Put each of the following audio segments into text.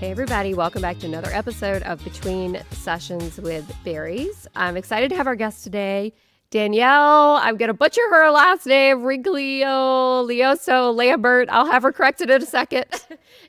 Hey everybody, welcome back to another episode of Between Sessions with Berries. I'm excited to have our guest today, Denielle. I'm going to butcher her last name, Rigoglioso Lambert. I'll have her corrected in a second.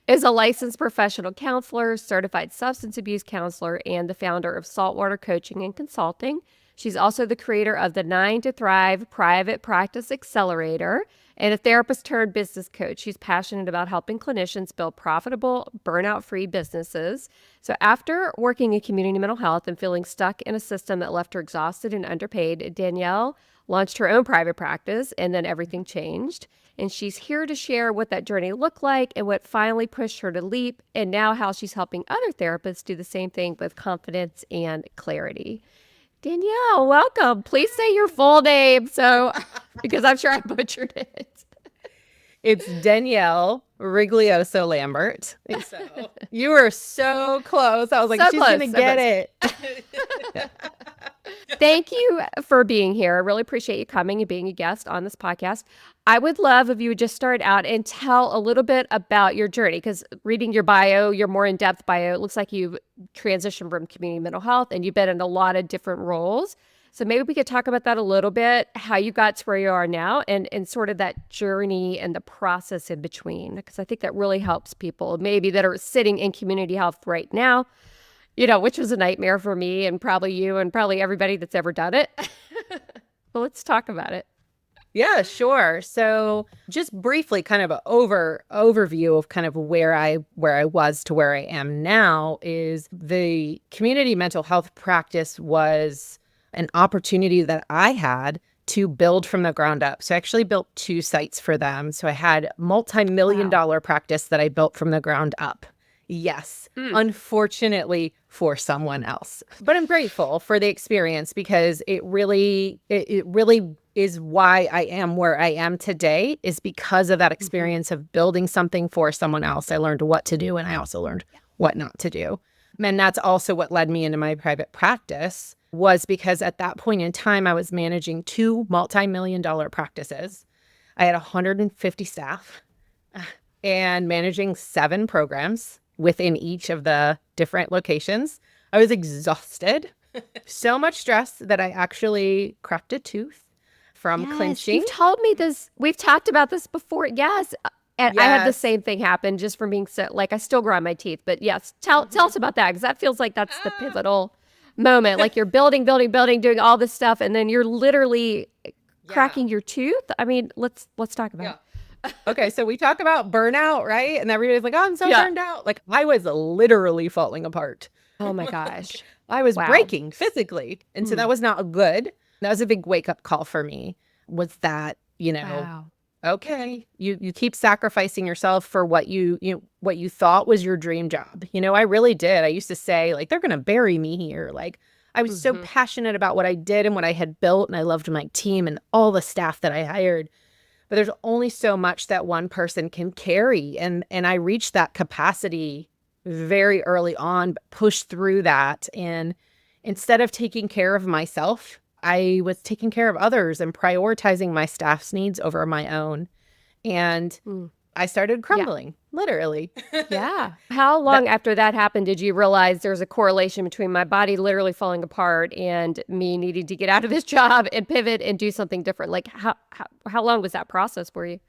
Is a licensed professional counselor, certified substance abuse counselor, and the founder of Saltwater Coaching and Consulting. She's also the creator of the 9 to Thrive Private Practice Accelerator and a therapist turned business coach. She's passionate about helping clinicians build profitable, burnout-free businesses. So after working in community mental health and feeling stuck in a system that left her exhausted and underpaid, Denielle launched her own private practice, and then everything changed. And she's here to share what that journey looked like and what finally pushed her to leap, and now how she's helping other therapists do the same thing with confidence and clarity. Denielle, welcome. Please say your full name, because I'm sure I butchered it. It's Denielle Rigoglioso Lambert. So you were so close. I was like, she's going to get it. Thank you for being here. I really appreciate you coming and being a guest on this podcast. I would love if you would just start out and tell a little bit about your journey, because reading your bio, your more in-depth bio, it looks like you've transitioned from community mental health and you've been in a lot of different roles. So maybe we could talk about that a little bit, how you got to where you are now and sort of that journey and the process in between, because I think that really helps people maybe that are sitting in community health right now, which was a nightmare for me and probably you and probably everybody that's ever done it. But let's talk about it. Yeah, sure. So just briefly, kind of an overview of kind of where I was to where I am now is the community mental health practice was an opportunity that I had to build from the ground up. So I actually built 2 sites for them. So I had multi-million-dollar practice that I built from the ground up. Yes, unfortunately for someone else. But I'm grateful for the experience because it really is why I am where I am today, is because of that experience of building something for someone else. I learned what to do and I also learned what not to do. And that's also what led me into my private practice, was because at that point in time, I was managing 2 multi-million-dollar practices. I had 150 staff and managing 7 programs within each of the different locations. I was exhausted. So much stress that I actually cracked a tooth from clinching. You've told me this. We've talked about this before. Yes. And I had the same thing happen just from being so, I still grind my teeth. But yes, tell us about that, because that feels like that's the pivotal moment. Like you're building, doing all this stuff, and then you're literally cracking your tooth. I mean, let's talk about it. Okay, so we talk about burnout, right? And everybody's like, oh, I'm so burned out. Like I was literally falling apart. Oh my gosh. I was breaking physically. And so that was not good. That was a big wake-up call for me, was that, okay, you keep sacrificing yourself for what you thought was your dream job. I really did. I used to say, they're going to bury me here. I was so passionate about what I did and what I had built, and I loved my team and all the staff that I hired. But there's only so much that one person can carry. And I reached that capacity very early on, but pushed through that. And instead of taking care of myself, I was taking care of others and prioritizing my staff's needs over my own. And I started crumbling, literally. Yeah. How long after that happened did you realize there's a correlation between my body literally falling apart and me needing to get out of this job and pivot and do something different? How long was that process for you?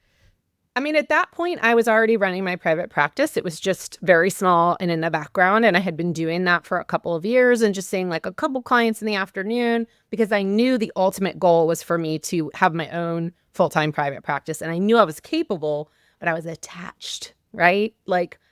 I mean, at that point, I was already running my private practice. It was just very small and in the background. And I had been doing that for a couple of years and just seeing a couple clients in the afternoon, because I knew the ultimate goal was for me to have my own full-time private practice. And I knew I was capable, but I was attached, right?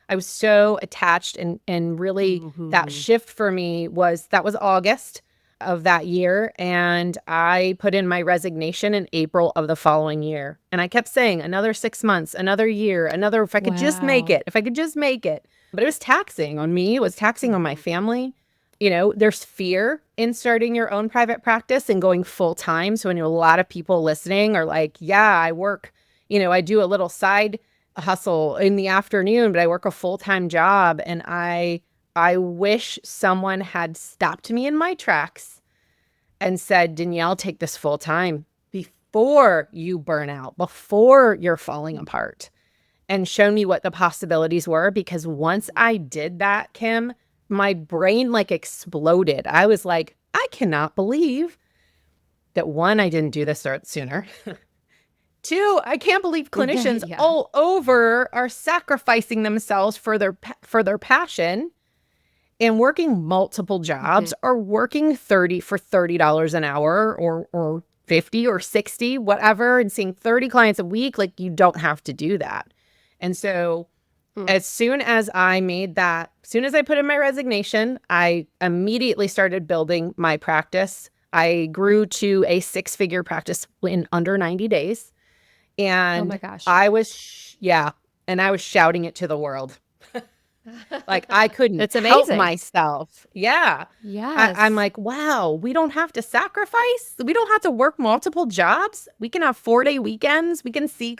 I was so attached, and really that shift for me was August of that year. And I put in my resignation in April of the following year. And I kept saying another 6 months, another year, if I could just make it, But it was taxing on me. It was taxing on my family. There's fear in starting your own private practice and going full time. So I know a lot of people listening are like, yeah, I work, I do a little side hustle in the afternoon, but I work a full-time job. And I wish someone had stopped me in my tracks and said, Denielle, take this full time before you burn out, before you're falling apart. and shown me what the possibilities were. Because once I did that, Kim, my brain like exploded. I was like, I cannot believe that one, I didn't do this sooner. Two, I can't believe clinicians all over are sacrificing themselves for their passion and working multiple jobs or working $30 an hour or 50 or 60, whatever, and seeing 30 clients a week. Like, you don't have to do that. And so as soon as I put in my resignation, I immediately started building my practice. I grew to a 6-figure practice in under 90 days. And oh my gosh. I was shouting it to the world. Like, I couldn't help myself. Yeah. Yes. I'm like, wow, we don't have to sacrifice. We don't have to work multiple jobs. We can have 4-day weekends. We can see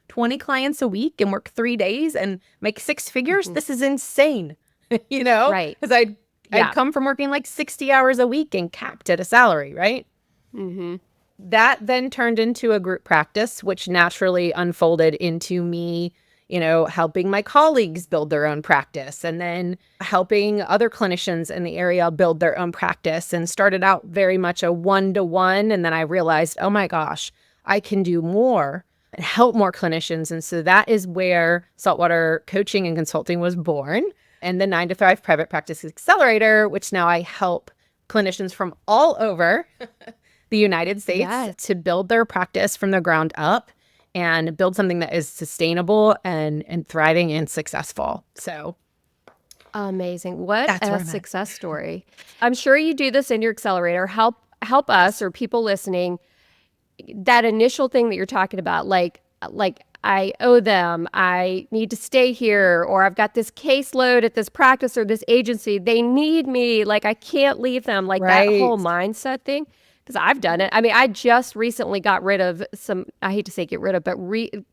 20 clients a week and work 3 days and make 6 figures. This is insane. Right. Because I'd come from working like 60 hours a week and capped at a salary, right? That then turned into a group practice, which naturally unfolded into me, helping my colleagues build their own practice, and then helping other clinicians in the area build their own practice, and started out very much a one-to-one. And then I realized, oh my gosh, I can do more and help more clinicians. And so that is where Saltwater Coaching and Consulting was born, and the 9 to Thrive Private Practice Accelerator, which now I help clinicians from all over the United States to build their practice from the ground up and build something that is sustainable and thriving and successful. So amazing. What a success story. I'm sure you do this in your accelerator. Help us or people listening, that initial thing that you're talking about, like I owe them, I need to stay here, or I've got this caseload at this practice or this agency. They need me. Like, I can't leave them. Like that whole mindset thing. Because I've done it. I mean, I just recently got rid of some, I hate to say get rid of, but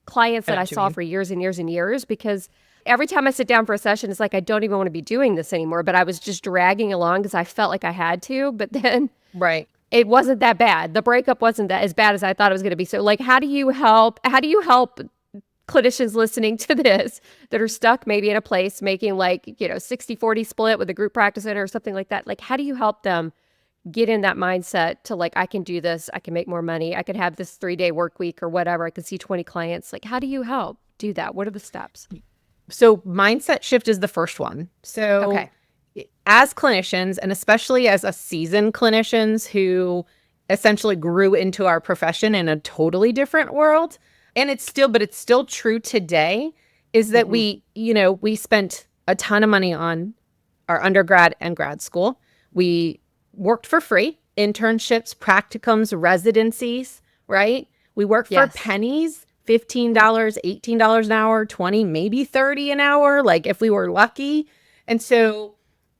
clients that I saw for years and years and years, because every time I sit down for a session, it's like, I don't even want to be doing this anymore. But I was just dragging along because I felt like I had to. But then it wasn't that bad. The breakup wasn't that as bad as I thought it was going to be. So like, how do you help clinicians listening to this that are stuck maybe in a place making like, 60-40 split with a group practice center or something like that? Like, how do you help them get in that mindset to like, I can do this, I can make more money, I could have this 3-day work week or whatever, I could see 20 clients. Like, how do you help do that? What are the steps? So mindset shift is the first one. So as clinicians, and especially as a seasoned clinicians who essentially grew into our profession in a totally different world, and it's still true today, is that we spent a ton of money on our undergrad and grad school. We worked for free, internships, practicums, residencies, right? We worked for pennies, $15, $18 an hour, 20, maybe 30 an hour, like if we were lucky. And so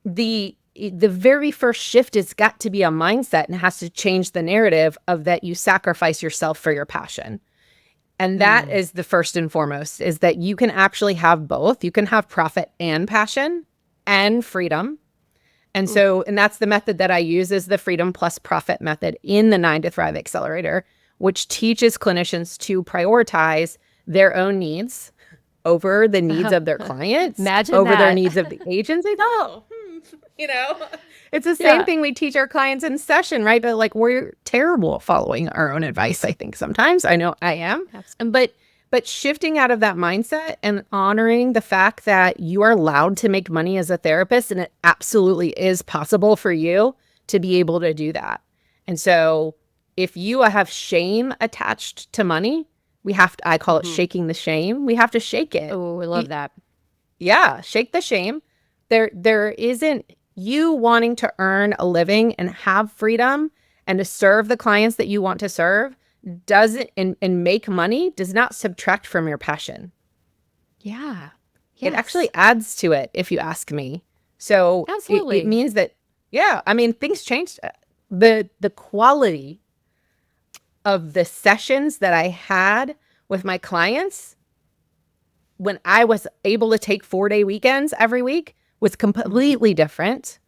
the very first shift has got to be a mindset, and has to change the narrative of that you sacrifice yourself for your passion. And that is the first and foremost, is that you can actually have both. You can have profit and passion and freedom. And so, and that's the method that I use, is the freedom plus profit method in the 9 to Thrive Accelerator, which teaches clinicians to prioritize their own needs over the needs of their clients, their needs of the agency. It's the same thing we teach our clients in session, right? But like, we're terrible at following our own advice, I think sometimes. I know I am. But shifting out of that mindset and honoring the fact that you are allowed to make money as a therapist, and it absolutely is possible for you to be able to do that. And so if you have shame attached to money, I call it shaking the shame. We have to shake it. Oh, I love that. Yeah, shake the shame. There isn't, you wanting to earn a living and have freedom and to serve the clients that you want to serve doesn't and make money does not subtract from your passion. Yeah. It actually adds to it, if you ask me. So absolutely. It means that, things changed. The quality of the sessions that I had with my clients when I was able to take 4-day weekends every week was completely different.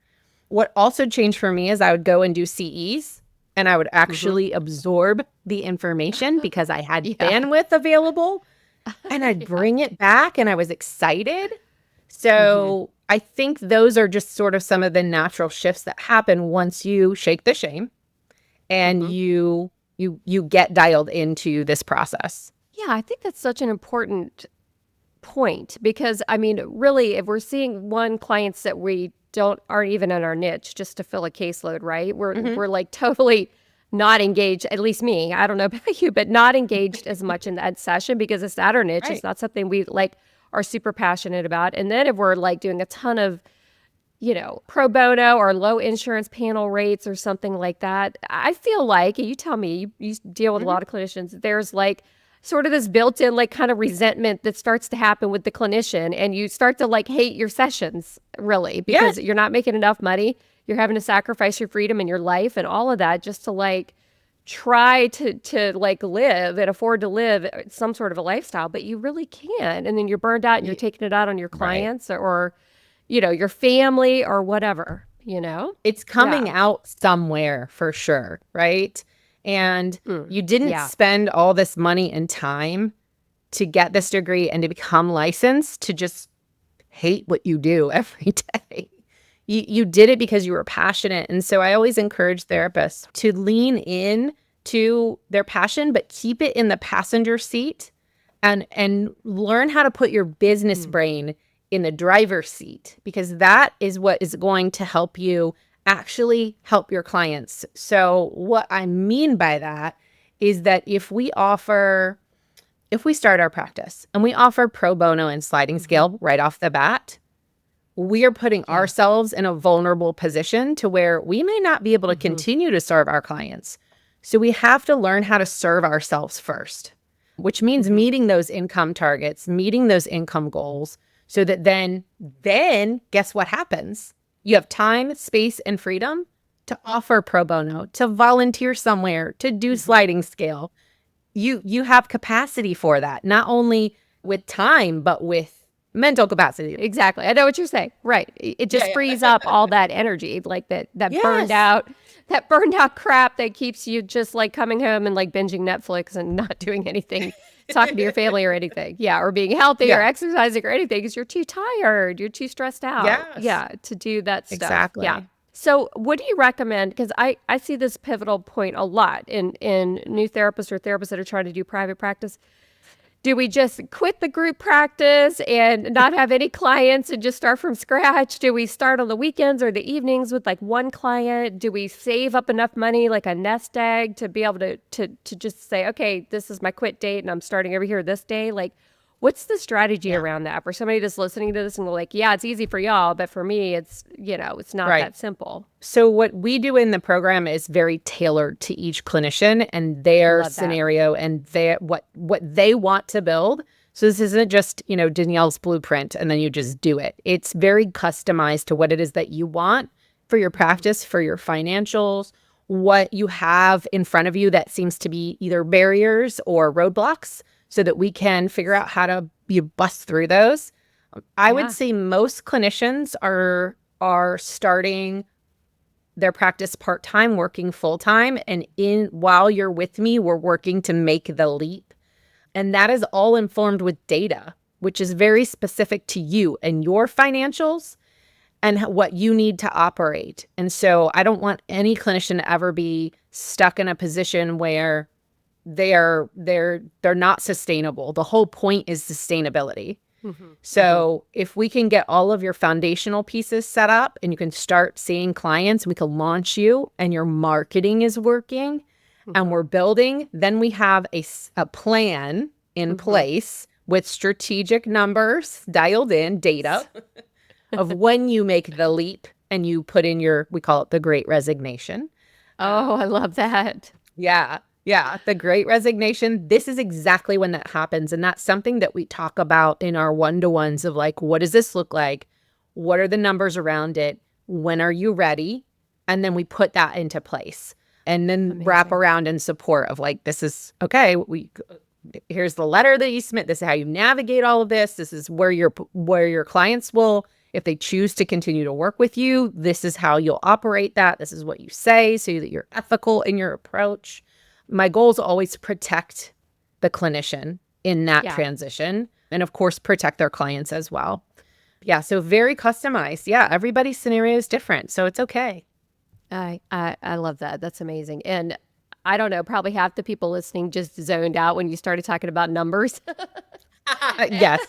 What also changed for me is I would go and do CEs, and I would actually absorb the information because I had bandwidth available. and I'd bring it back and I was excited. So I think those are just sort of some of the natural shifts that happen once you shake the shame and you get dialed into this process. Yeah, I think that's such an important point because I mean, really, if we're seeing clients that we aren't even in our niche just to fill a caseload, right? We're like totally not engaged, at least me. I don't know about you, but not engaged as much in that session because it's not our niche. Right. It's not something we like are super passionate about. And then if we're like doing a ton of pro bono or low insurance panel rates or something like that, I feel like, you tell me, you deal with a lot of clinicians, there's like sort of this built-in like kind of resentment that starts to happen with the clinician, and you start to like hate your sessions really because you're not making enough money. You're having to sacrifice your freedom and your life and all of that just to like try to like live and afford to live some sort of a lifestyle, but you really can't. And then you're burned out and you're taking it out on your clients or your family or whatever, It's coming out somewhere for sure, right? And you didn't spend all this money and time to get this degree and to become licensed to just hate what you do every day. You did it because you were passionate. And so I always encourage therapists to lean in to their passion, but keep it in the passenger seat and learn how to put your business brain in the driver's seat, because that is what is going to help you actually help your clients. So what I mean by that is that if we start our practice and we offer pro bono and sliding scale right off the bat, we are putting ourselves in a vulnerable position to where we may not be able to continue to serve our clients. So we have to learn how to serve ourselves first, which means meeting those income targets, meeting those income goals, so that then guess what happens? You have time, space, and freedom to offer pro bono, to volunteer somewhere, to do sliding scale. You have capacity for that, not only with time, but with mental capacity. Exactly. I know what you're saying. Right. It just frees up all that energy, like that burned out crap that keeps you just like coming home and like binging Netflix and not doing anything, talking to your family or anything. Yeah. Or being healthy or exercising or anything because you're too tired. You're too stressed out. Yes. Yeah. To do that stuff. Exactly. Yeah. So what do you recommend? Because I see this pivotal point a lot in new therapists or therapists that are trying to do private practice. Do we just quit the group practice and not have any clients and just start from scratch? Do we start on the weekends or the evenings with like one client? Do we save up enough money, like a nest egg, to be able to just say, okay, this is my quit date and I'm starting over here this day? Like, what's the strategy around that for somebody that's listening to this and they're like, yeah, it's easy for y'all, but for me, it's, it's not that simple. So what we do in the program is very tailored to each clinician and their scenario and what they want to build. So this isn't just, Denielle's blueprint and then you just do it. It's very customized to what it is that you want for your practice, for your financials, what you have in front of you that seems to be either barriers or roadblocks, so that we can figure out how to bust through those. I would say most clinicians are starting their practice part-time, working full-time, and while you're with me, we're working to make the leap. And that is all informed with data, which is very specific to you and your financials and what you need to operate. And so I don't want any clinician to ever be stuck in a position where they're not sustainable. The whole point is sustainability. So if we can get all of your foundational pieces set up and you can start seeing clients, we can launch you and your marketing is working and we're building, then we have a plan in place with strategic numbers dialed in, data of when you make the leap and you put in we call it the Great Resignation. Oh, I love that. Yeah, the Great Resignation. This is exactly when that happens. And that's something that we talk about in our one-to-ones of like, what does this look like? What are the numbers around it? When are you ready? And then we put that into place and then wrap around in support of like, this is okay. Here's the letter that you submit. This is how you navigate all of this. This is where your clients will, if they choose to continue to work with you, this is how you'll operate that. This is what you say so that you're ethical in your approach. My goal is always to protect the clinician in that Yeah. transition. And of course, protect their clients as well. Yeah. So very customized. Yeah. Everybody's scenario is different. So it's okay. I love that. That's amazing. And I don't know, probably half the people listening just zoned out when you started talking about numbers. Yes.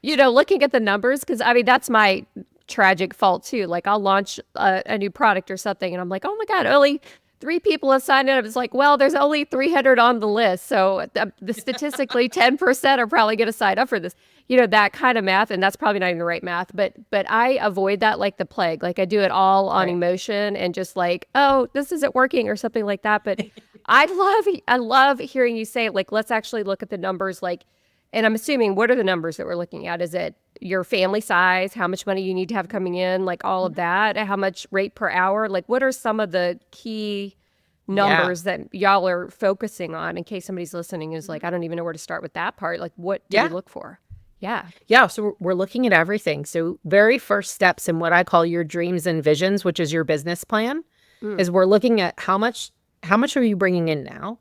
Looking at the numbers, because I mean, that's my tragic fault too. Like I'll launch a new product or something and I'm like, oh my God, only 3 people have signed up. It's like, well, there's only 300 on the list. So the statistically 10% are probably going to sign up for this, that kind of math. And that's probably not even the right math, but I avoid that like the plague. Like I do it all on emotion and just like, oh, this isn't working or something like that. But I love hearing you say like, let's actually look at the numbers. Like, and I'm assuming, what are the numbers that we're looking at? Is it your family size, how much money you need to have coming in, like all of that, how much rate per hour? Like what are some of the key numbers that y'all are focusing on in case somebody's listening is like, I don't even know where to start with that part. Like what do we look for? Yeah. Yeah. So we're looking at everything. So very first steps in what I call your dreams and visions, which is your business plan, is we're looking at how much are you bringing in now?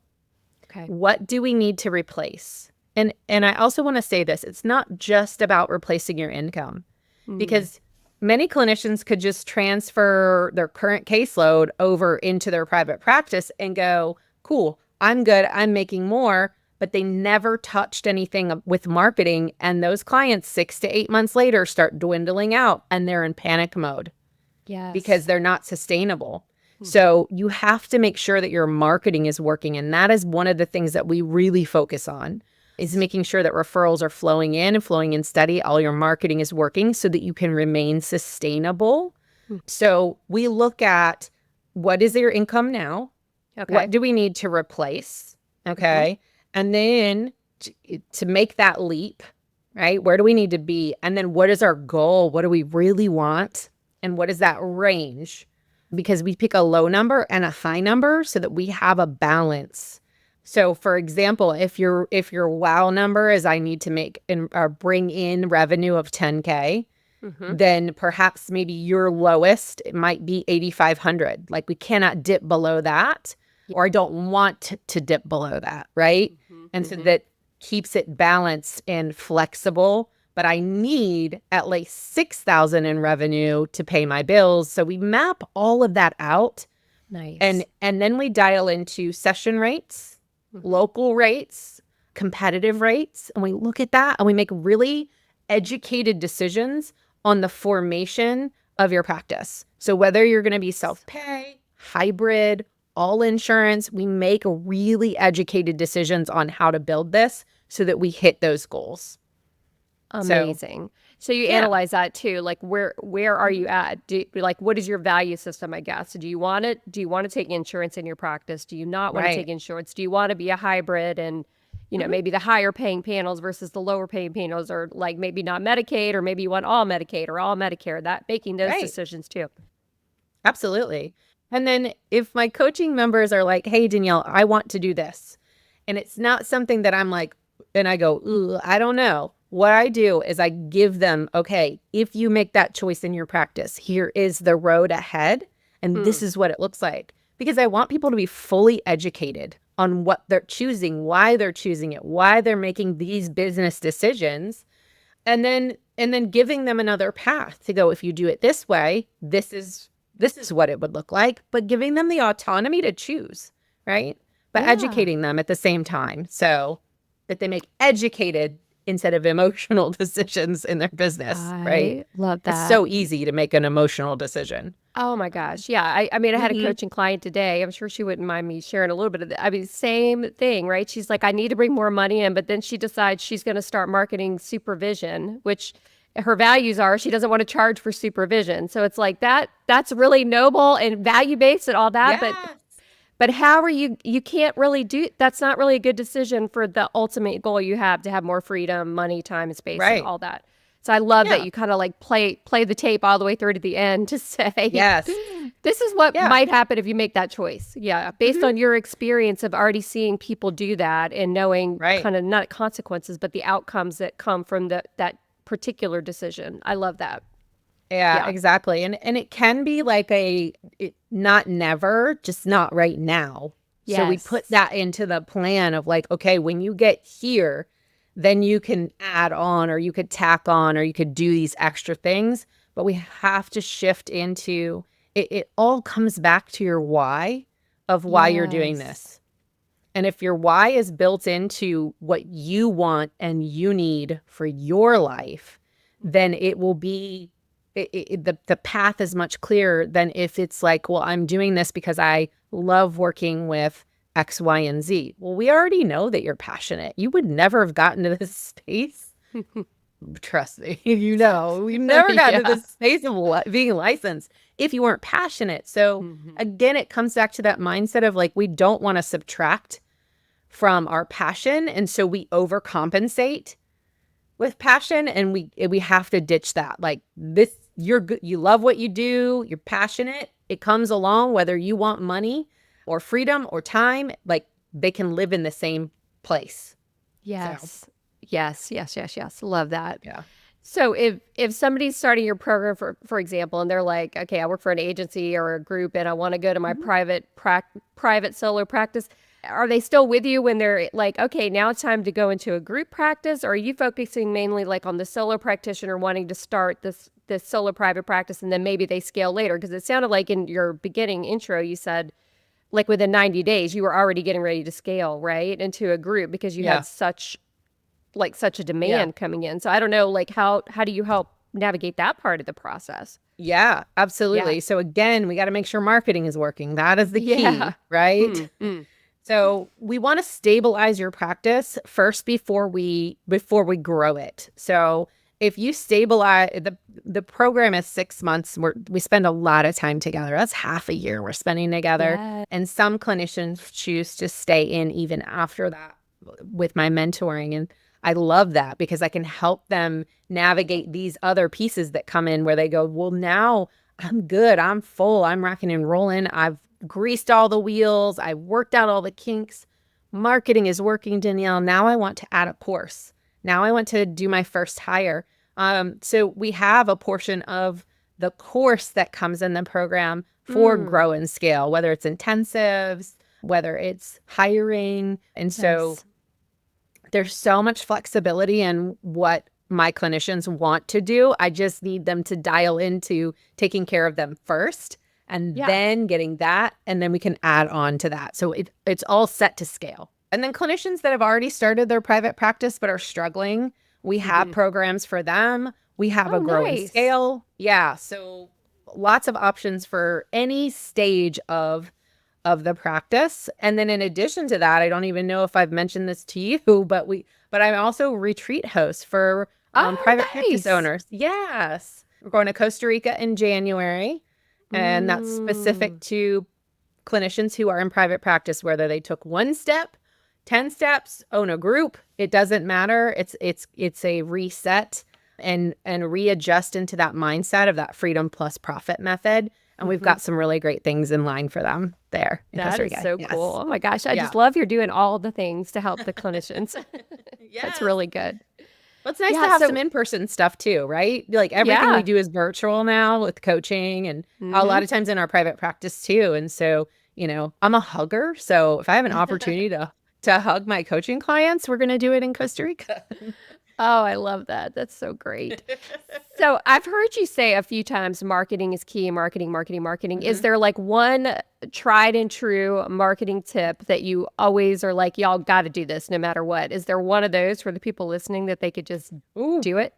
Okay. What do we need to replace? And I also want to say this, it's not just about replacing your income because many clinicians could just transfer their current caseload over into their private practice and go, cool, I'm good, I'm making more, but they never touched anything with marketing. And those clients 6 to 8 months later start dwindling out and they're in panic mode because they're not sustainable. So you have to make sure that your marketing is working. And that is one of the things that we really focus on. Is making sure that referrals are flowing in steady. All your marketing is working so that you can remain sustainable. So we look at what is your income now? Okay. What do we need to replace? Okay. And then to make that leap, right? Where do we need to be? And then what is our goal? What do we really want? And what is that range? Because we pick a low number and a high number so that we have a balance. So for example, if your wow number is I need to make or bring in revenue of 10K, then perhaps maybe your lowest, it might be 8,500. Like we cannot dip below that, or I don't want to dip below that, right? And so that keeps it balanced and flexible, but I need at least 6,000 in revenue to pay my bills. So we map all of that out. Nice. And then we dial into session rates, local rates, competitive rates, and we look at that and we make really educated decisions on the formation of your practice. So whether you're going to be self-pay, hybrid, all insurance, we make really educated decisions on how to build this so that we hit those goals. Amazing. So you analyze that too. Like where are you at? What is your value system, I guess? Do you want to take insurance in your practice? Do you not want to take insurance? Do you want to be a hybrid and maybe the higher paying panels versus the lower paying panels, or like maybe not Medicaid, or maybe you want all Medicaid or all Medicare, that making those decisions too. Absolutely. And then if my coaching members are like, hey, Denielle, I want to do this. And it's not something that I'm like, and I go, ooh, I don't know. What I do is I give them, okay, if you make that choice in your practice, here is the road ahead. And this is what it looks like. Because I want people to be fully educated on what they're choosing, why they're choosing it, why they're making these business decisions. And then giving them another path to go, if you do it this way, this is what it would look like, but giving them the autonomy to choose, right? But educating them at the same time so that they make educated instead of emotional decisions in their business, right? I love that. It's so easy to make an emotional decision. Oh my gosh. Yeah. I mean, I had a coaching client today. I'm sure she wouldn't mind me sharing a little bit of that. I mean, same thing, right? She's like, I need to bring more money in, but then she decides she's going to start marketing supervision, which her values are she doesn't want to charge for supervision. So it's like that's really noble and value-based and all that. Yes. But how are you can't really that's not really a good decision for the ultimate goal you have to have more freedom, money, time, and space, and all that. So I love that you kind of like play the tape all the way through to the end to say, yes, this is what might happen if you make that choice. Yeah. Based on your experience of already seeing people do that and knowing kind of not consequences, but the outcomes that come from that particular decision. I love that. Yeah, exactly. And it can be like not never, just not right now. Yes. So we put that into the plan of like, okay, when you get here, then you can add on, or you could tack on, or you could do these extra things. But we have to shift into it. It all comes back to your why of why you're doing this. And if your why is built into what you want and you need for your life, then it will be the path is much clearer than if it's like, well, I'm doing this because I love working with X, Y, and Z. Well, we already know that you're passionate. You would never have gotten to this space. Trust me, we've never gotten to this space of being licensed if you weren't passionate. So again, it comes back to that mindset of like, we don't want to subtract from our passion. And so we overcompensate with passion, and we have to ditch that. Like this, you're good. You love what you do. You're passionate. It comes along, whether you want money or freedom or time, like they can live in the same place. Yes. Yes. Love that. Yeah. So if somebody's starting your program, for example, and they're like, okay, I work for an agency or a group and I want to go to my private solo practice, are they still with you when they're like, okay, now it's time to go into a group practice? Or are you focusing mainly like on the solo practitioner wanting to start this solo private practice and then maybe they scale later? Because it sounded like in your beginning intro, you said like within 90 days, you were already getting ready to scale, right, into a group because you had such a demand coming in. So I don't know, like how do you help navigate that part of the process? Yeah, absolutely. So again, we got to make sure marketing is working. That is the key, right? So we want to stabilize your practice first before we grow it. So if you stabilize, the program is 6 months. We spend a lot of time together. That's half a year we're spending together. Yeah. And some clinicians choose to stay in even after that with my mentoring. And I love that because I can help them navigate these other pieces that come in where they go, well, now I'm good. I'm full. I'm rocking and rolling. I've greased all the wheels. I worked out all the kinks. Marketing is working, Denielle. Now I want to add a course. Now I want to do my first hire. So we have a portion of the course that comes in the program for grow and scale, whether it's intensives, whether it's hiring. And so there's so much flexibility in what my clinicians want to do. I just need them to dial into taking care of them first and then getting that. And then we can add on to that. So it's all set to scale. And then clinicians that have already started their private practice but are struggling, we have programs for them. We have a grow and scale. Yeah. So lots of options for any stage of the practice. And then in addition to that, I don't even know if I've mentioned this to you, but I'm also retreat host for private practice owners. Yes. We're going to Costa Rica in January. And that's specific to clinicians who are in private practice, whether they took 1 step, 10 steps, own a group. It doesn't matter. It's a reset and readjust into that mindset of that freedom plus profit method. And we've got some really great things in line for them there in Costa Rica. That is so cool. Oh my gosh. I just love you're doing all the things to help the clinicians. That's really good. Well, it's nice to have some in-person stuff too, right? Like everything we do is virtual now with coaching and a lot of times in our private practice too. And so, I'm a hugger. So if I have an opportunity to hug my coaching clients, we're going to do it in Costa Rica. Oh, I love that. That's so great. So I've heard you say a few times, marketing is key, marketing. Is there like one tried and true marketing tip that you always are like, y'all got to do this no matter what? Is there one of those for the people listening that they could just do it?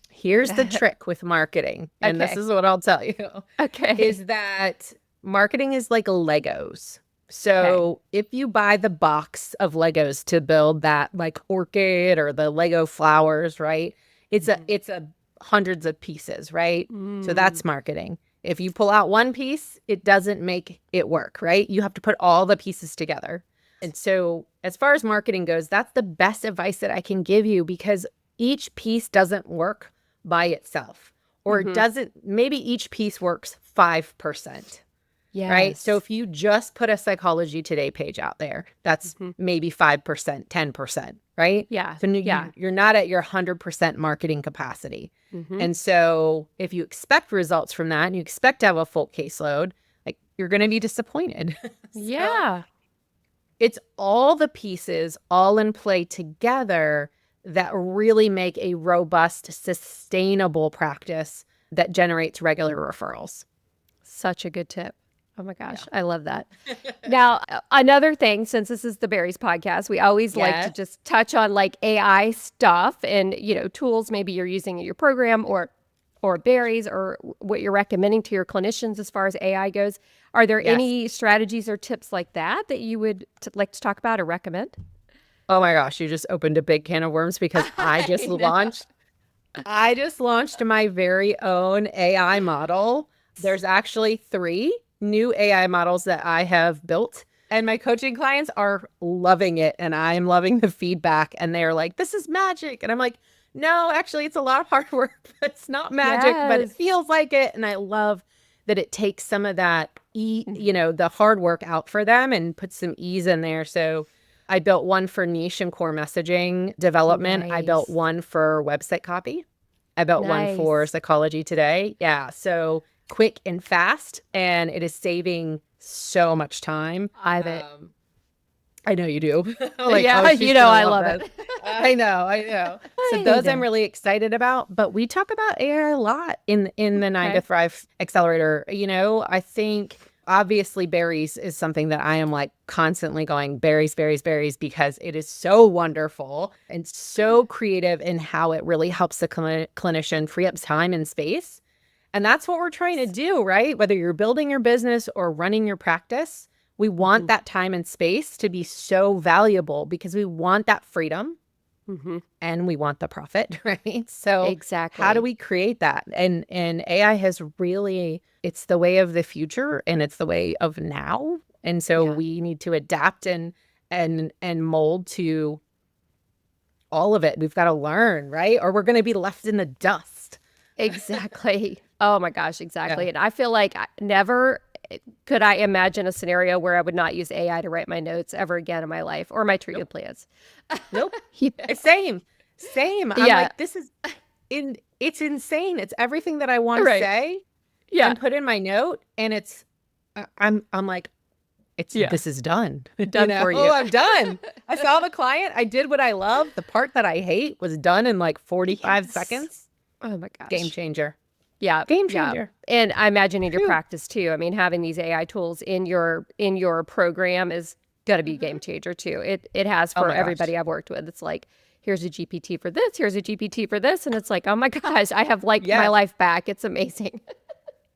Here's the trick with marketing. And this is what I'll tell you. Okay. Is that marketing is like Legos. So if you buy the box of Legos to build that like orchid or the Lego flowers, right? It's a hundreds of pieces, right? So that's marketing. If you pull out one piece, it doesn't make it work, right? You have to put all the pieces together. And so as far as marketing goes, that's the best advice that I can give you because each piece doesn't work by itself or it doesn't, maybe each piece works 5%. Yes. Right. So if you just put a Psychology Today page out there, that's maybe 5%, 10%. Right. Yeah. So you're not at your 100% marketing capacity. And so if you expect results from that and you expect to have a full caseload, like you're going to be disappointed. So it's all the pieces all in play together that really make a robust, sustainable practice that generates regular referrals. Such a good tip. Oh my gosh, I love that. Now, another thing, since this is the Berries podcast, we always like to just touch on like AI stuff and, tools maybe you're using in your program or Berries or what you're recommending to your clinicians as far as AI goes. Are there any strategies or tips like that you would like to talk about or recommend? Oh my gosh, you just opened a big can of worms because I just launched my very own AI model. There's actually 3 new AI models that I have built, and my coaching clients are loving it, and I'm loving the feedback, and they're like, this is magic. And I'm like, no, actually, it's a lot of hard work, but it's not magic, but it feels like it. And I love that it takes some of that, the hard work out for them and puts some ease in there. So I built one for niche and core messaging development. I built one for website copy. I built one for Psychology Today. Yeah. So quick and fast, and it is saving so much time. I bet. I know you do. I love it. I know. So those I'm really excited about. But we talk about AI a lot in the 9 to Thrive Accelerator. I think obviously berries is something that I am like constantly going berries, because it is so wonderful and so creative in how it really helps the clinician free up time and space. And that's what we're trying to do, right? Whether you're building your business or running your practice, we want that time and space to be so valuable because we want that freedom and we want the profit, right? So exactly, how do we create that? And AI has really, it's the way of the future and it's the way of now. And so we need to adapt and mold to all of it. We've got to learn, right? Or we're going to be left in the dust. Exactly. Oh my gosh, exactly. Yeah. And I feel like never could I imagine a scenario where I would not use AI to write my notes ever again in my life or my treatment plans. Nope. Same. I'm like, it's insane. It's everything that I want to say and put in my note. And it's, I'm like, this is done. Done for you. Oh, I'm done. I saw the client. I did what I love. The part that I hate was done in like 45 seconds. Oh my gosh. Game changer. Yeah. Game changer. Yeah. And I imagine in your practice too. I mean, having these AI tools in your program is going to be a game changer too. It has for everybody I've worked with. It's like, here's a GPT for this, here's a GPT for this. And it's like, oh my gosh, I have like my life back. It's amazing.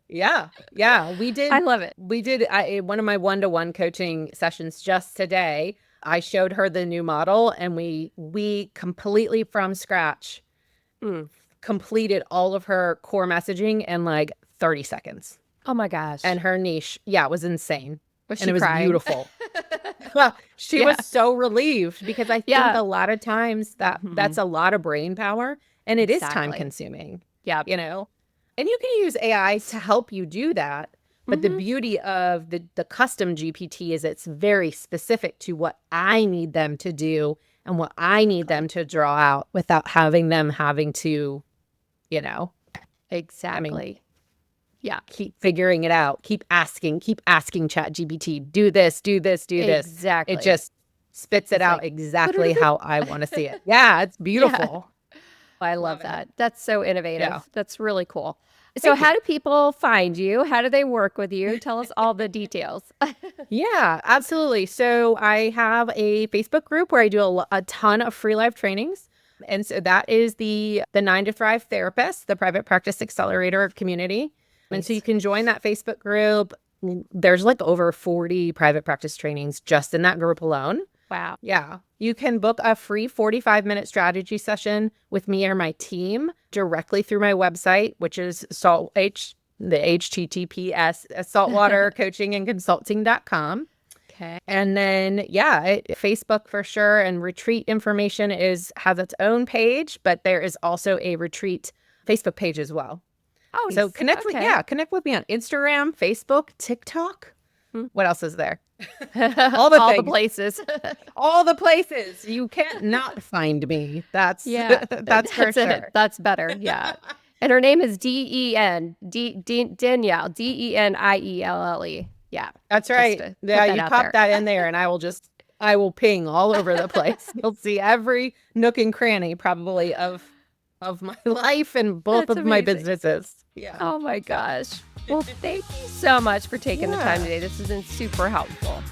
Yeah. We did. I love it. We did one of my one-to-one coaching sessions just today. I showed her the new model and we completely from scratch completed all of her core messaging in like 30 seconds. Oh my gosh. And her niche, it was insane. Was and it was crying? Beautiful. Well, she was so relieved because I think a lot of times that's a lot of brain power and it is time consuming. Yeah. And you can use AI to help you do that. But the beauty of the custom GPT is it's very specific to what I need them to do and what I need them to draw out without having to, Exactly. Keep figuring it out. Keep asking ChatGPT, do this. Exactly. It just spits it out exactly how I want to see it. Yeah, it's beautiful. Yeah. I love that. That's so innovative. Yeah. That's really cool. So how do people find you? How do they work with you? Tell us all the details. Yeah, absolutely. So I have a Facebook group where I do a ton of free live trainings. And so that is the 9 to Thrive Therapist, the Private Practice Accelerator community. And so you can join that Facebook group. There's like over 40 private practice trainings just in that group alone. Wow. Yeah. You can book a free 45-minute strategy session with me or my team directly through my website, which is the HTTPS, saltwatercoachingandconsulting.com. Okay. And then, Facebook for sure. And retreat information has its own page, but there is also a retreat Facebook page as well. Oh, so connect with me on Instagram, Facebook, TikTok. What else is there? All the places. All the places. You can't not find me. That's for sure. That's better. Yeah. And her name is Denielle, Denielle. Yeah. That's right. You pop that in there and I will just I will ping all over the place. You'll see every nook and cranny probably of my life and both That's of my amazing. businesses. Yeah. Oh my gosh. Well, thank you so much for taking the time today. This has been super helpful.